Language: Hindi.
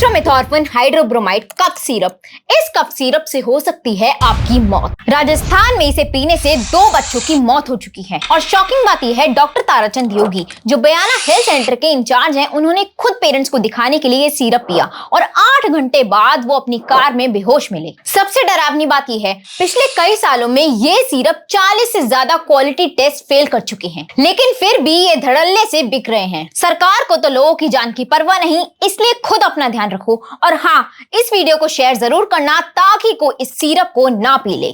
डेक्स्ट्रोमेथॉर्फिन हाइड्रोब्रोमाइड कफ सिरप। इस कफ सिरप से हो सकती है आपकी मौत। राजस्थान में इसे पीने से 2 बच्चों की मौत हो चुकी है। और शॉकिंग बात यह है, डॉक्टर ताराचंद योगी जो बयाना हेल्थ सेंटर के इंचार्ज हैं, उन्होंने खुद पेरेंट्स को दिखाने के लिए ये सिरप पिया और 8 घंटे बाद वो अपनी कार में बेहोश मिले। सबसे डरावनी बात यह है, पिछले कई सालों में ये सिरप 40 से ज्यादा क्वालिटी टेस्ट फेल कर चुके हैं, लेकिन फिर भी ये धड़ल्ले से बिक रहे हैं। सरकार को तो लोगों की जान की परवाह नहीं, इसलिए खुद अपना ध्यान रखो। और हाँ, इस वीडियो को शेयर जरूर करना ताकि कोई इस सिरप को ना पी ले।